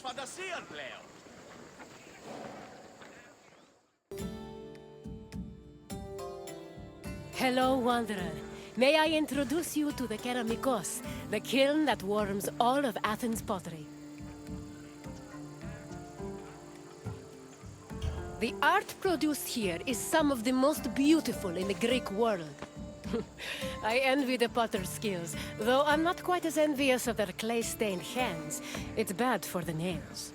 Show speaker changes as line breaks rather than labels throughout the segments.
φαντασίαν πλέον.
Hello, Wanderer. May I introduce you to the Keramikos, the kiln that warms all of Athens' pottery. The art produced here is some of the most beautiful in the Greek world. I envy the potter's skills, though I'm not quite as envious of their clay-stained hands. It's bad for the nails.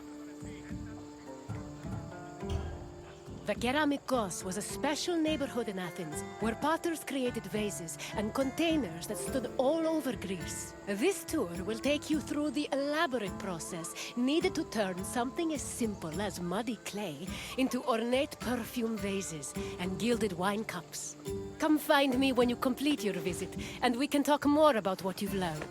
The Keramikos was a special neighborhood in Athens, where potters created vases and containers that stood all over Greece. This tour will take you through the elaborate process needed to turn something as simple as muddy clay into ornate perfume vases and gilded wine cups. Come find me when you complete your visit, and we can talk more about what you've learned.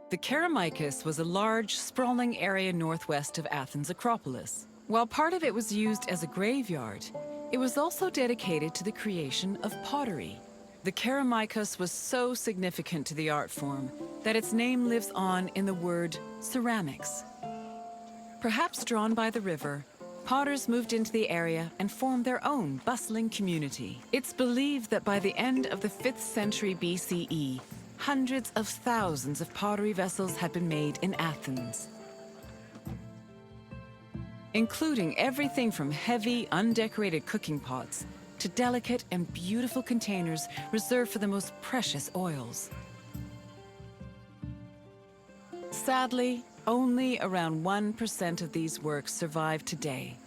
The Keramikos was a large, sprawling area northwest of Athens' Acropolis. While part of it was used as a graveyard, it was also dedicated to the creation of pottery. The Keramikos was so significant to the art form that its name lives on in the word ceramics. Perhaps drawn by the river, potters moved into the area and formed their own bustling community. It's believed that by the end of the 5th century BCE, hundreds of thousands of pottery vessels had been made in Athens, including everything from heavy, undecorated cooking pots to delicate and beautiful containers reserved for the most precious oils. Sadly, only around 1% of these works survive today,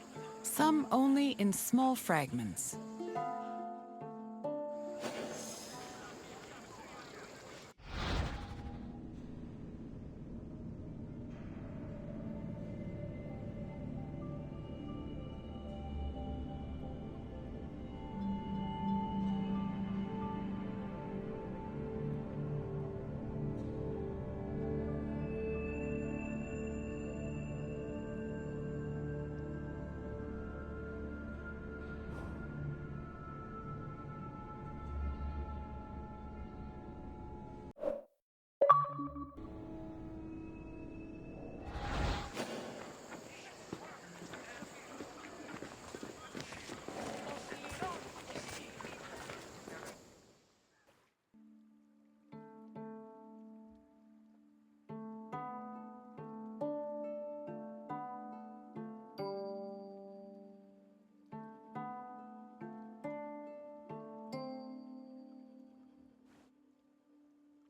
some only in small fragments.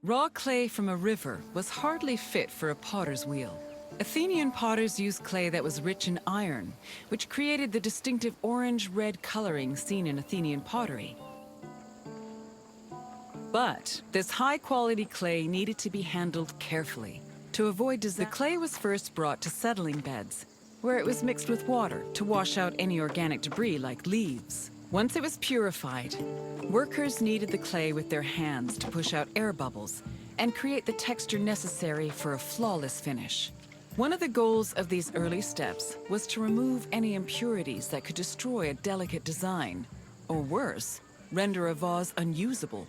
Raw clay from a river was hardly fit for a potter's wheel. Athenian potters used clay that was rich in iron, which created the distinctive orange-red coloring seen in Athenian pottery. But this high-quality clay needed to be handled carefully. To avoid disaster, the clay was first brought to settling beds, where it was mixed with water to wash out any organic debris like leaves. Once it was purified, workers kneaded the clay with their hands to push out air bubbles and create the texture necessary for a flawless finish. One of the goals of these early steps was to remove any impurities that could destroy a delicate design, or worse, render a vase unusable.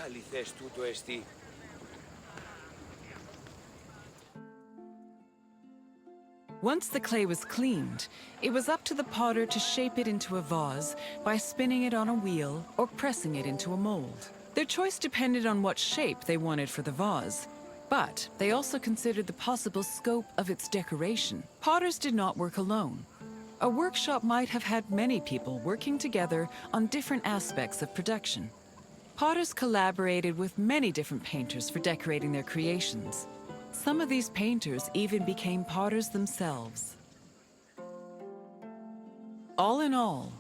αληθές τούτο εστί?
Once the clay was cleaned, it was up to the potter to shape it into a vase by spinning it on a wheel or pressing it into a mold. Their choice depended on what shape they wanted for the vase, but they also considered the possible scope of its decoration. Potters did not work alone. A workshop might have had many people working together on different aspects of production. Potters collaborated with many different painters for decorating their creations. Some of these painters even became potters themselves. All in all,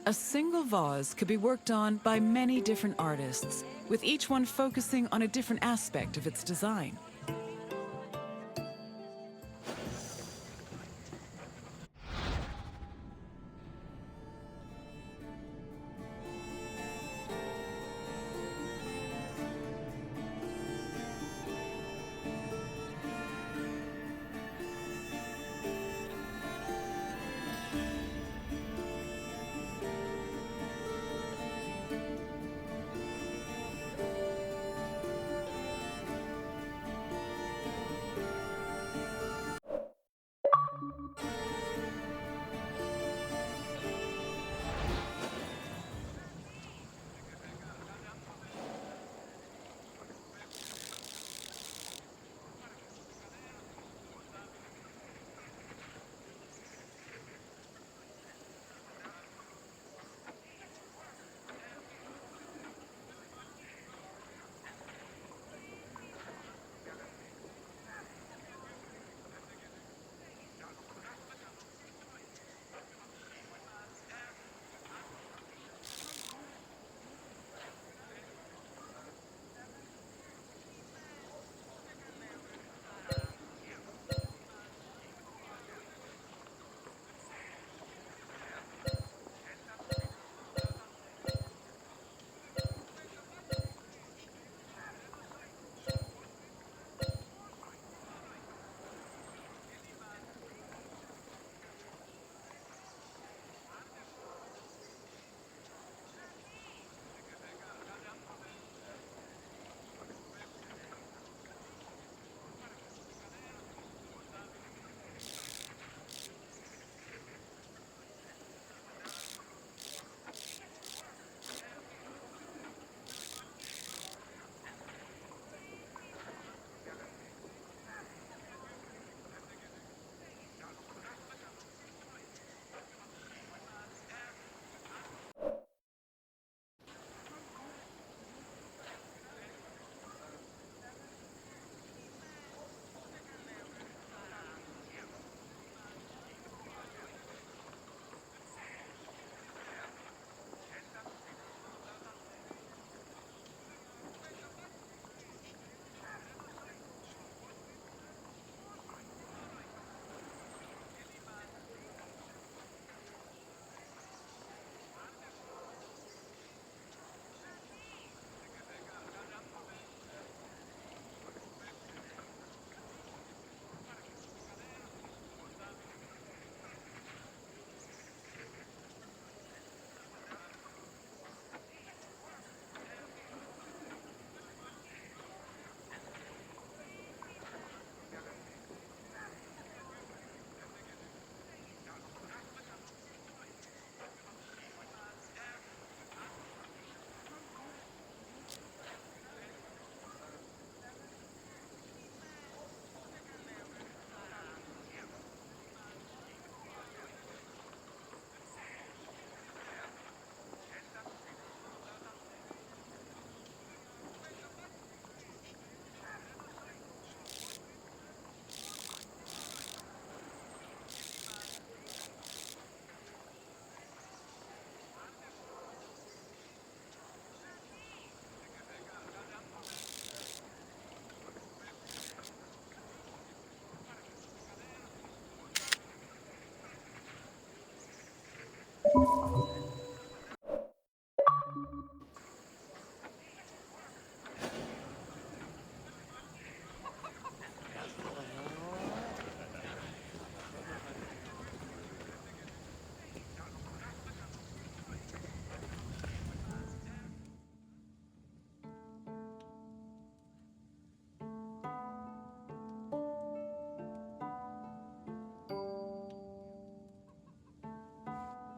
a single vase could be worked on by many different artists, with each one focusing on a different aspect of its design.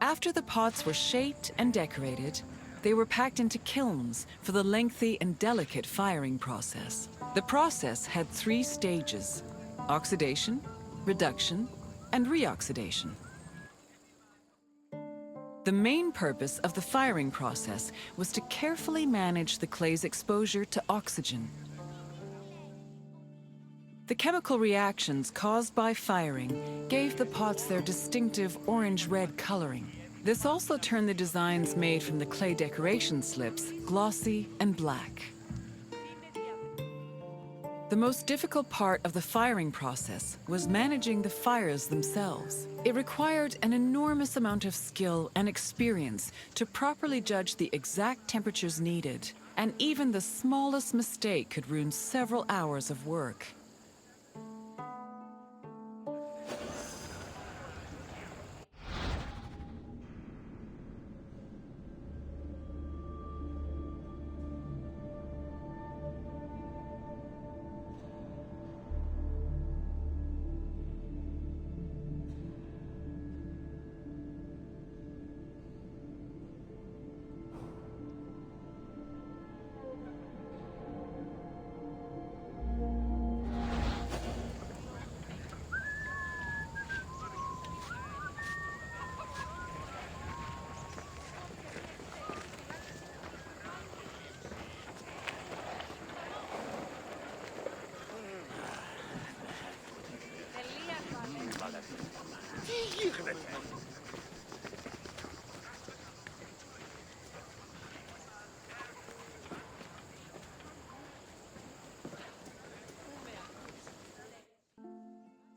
After the pots were shaped and decorated, they were packed into kilns for the lengthy and delicate firing process. The process had 3 stages: oxidation, reduction, and reoxidation. The main purpose of the firing process was to carefully manage the clay's exposure to oxygen. The chemical reactions caused by firing gave the pots their distinctive orange-red coloring. This also turned the designs made from the clay decoration slips glossy and black. The most difficult part of the firing process was managing the fires themselves. It required an enormous amount of skill and experience to properly judge the exact temperatures needed, and even the smallest mistake could ruin several hours of work.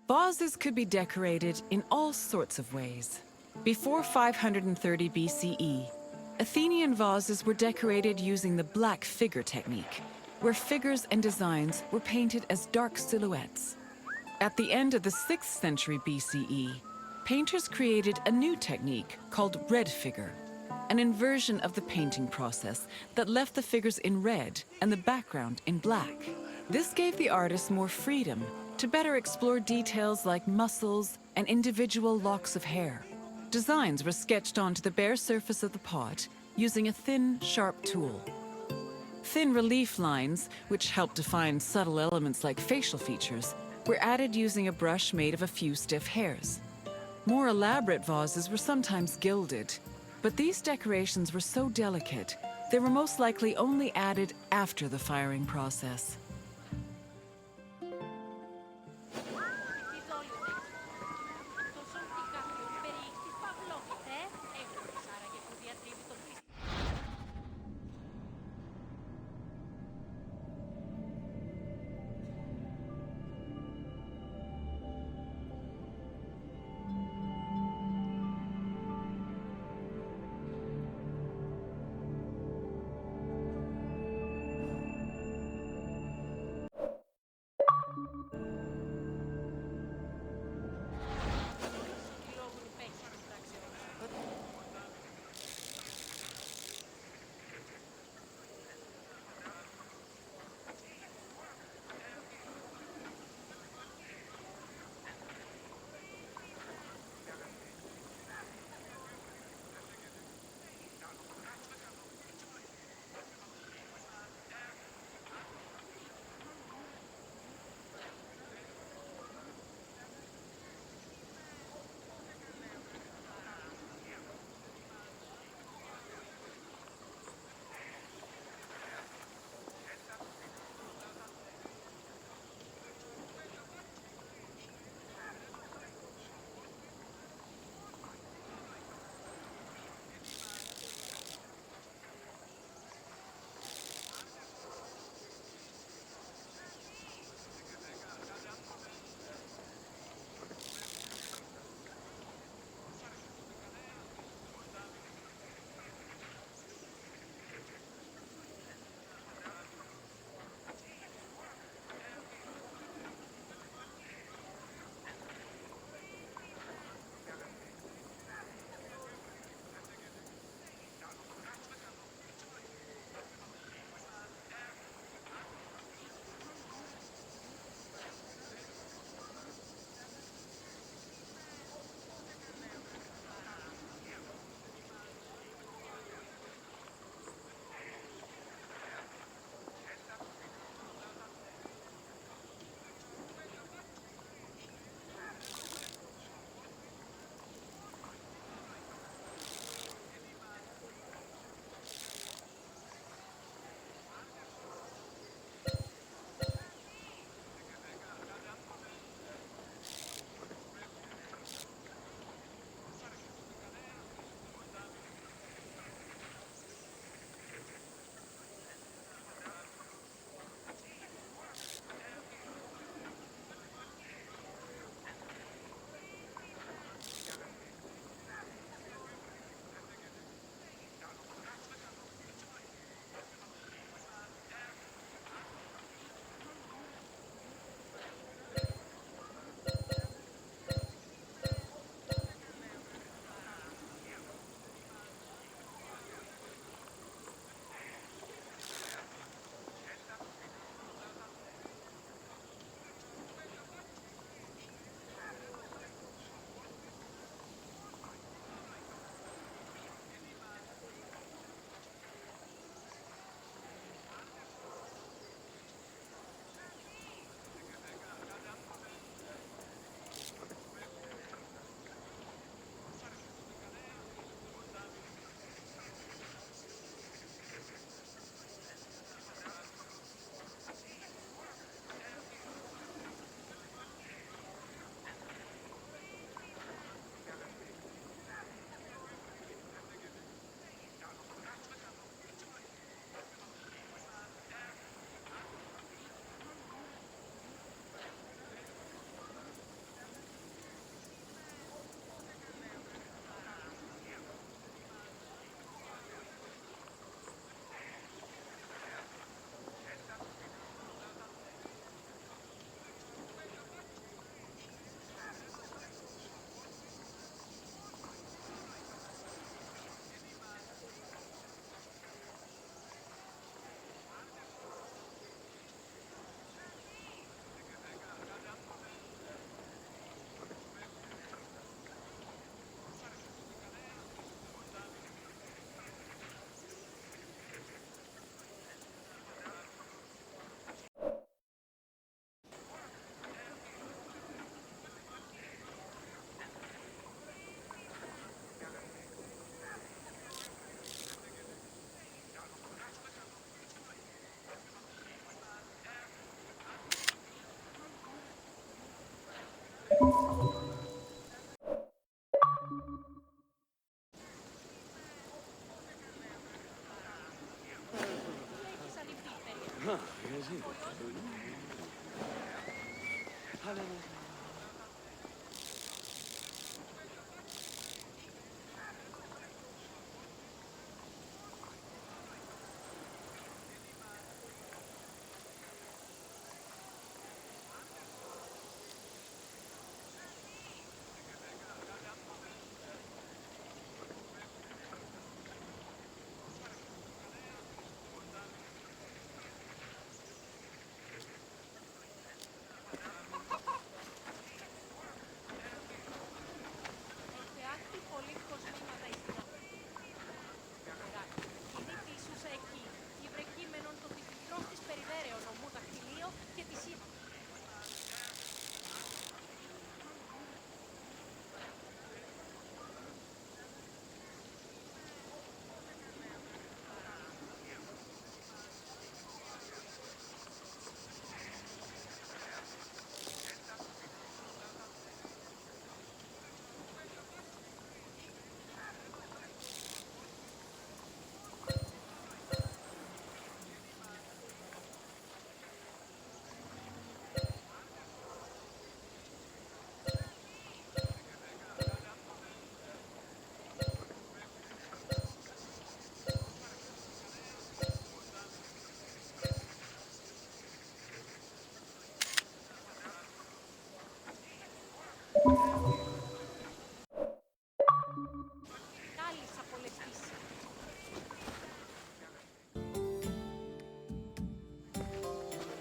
Vases could be decorated in all sorts of ways. Before 530 BCE, Athenian vases were decorated using the black figure technique, where figures and designs were painted as dark silhouettes. At the end of the 6th century BCE, painters created a new technique called red figure, an inversion of the painting process that left the figures in red and the background in black. This gave the artist more freedom to better explore details like muscles and individual locks of hair. Designs were sketched onto the bare surface of the pot using a thin, sharp tool. Thin relief lines, which helped define subtle elements like facial features, were added using a brush made of a few stiff hairs. More elaborate vases were sometimes gilded, but these decorations were so delicate, they were most likely only added after the firing process.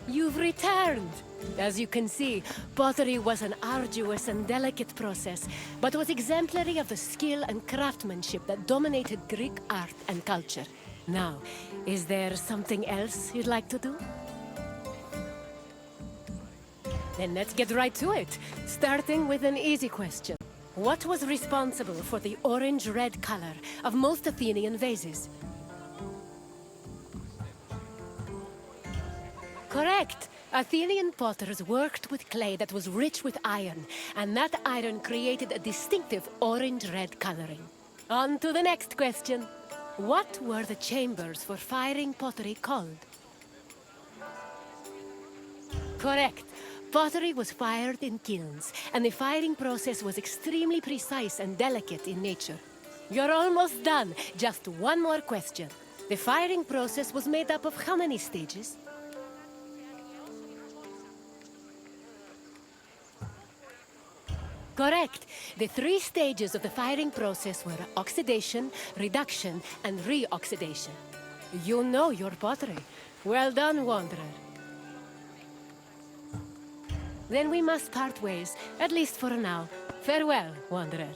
You've returned! As you can see, pottery was an arduous and delicate process, but was exemplary of the skill and craftsmanship that dominated Greek art and culture. Now, is there something else you'd like to do? Then let's get right to it, starting with an easy question. What was responsible for the orange-red color of most Athenian vases? Correct! Athenian potters worked with clay that was rich with iron, and that iron created a distinctive orange-red coloring. On to the next question. What were the chambers for firing pottery called? Correct. Pottery was fired in kilns, and the firing process was extremely precise and delicate in nature. You're almost done. Just one more question. The firing process was made up of how many stages? Correct. The 3 stages of the firing process were oxidation, reduction, and re-oxidation. You know your pottery. Well done, Wanderer. Then we must part ways, at least for now. Farewell, Wanderer.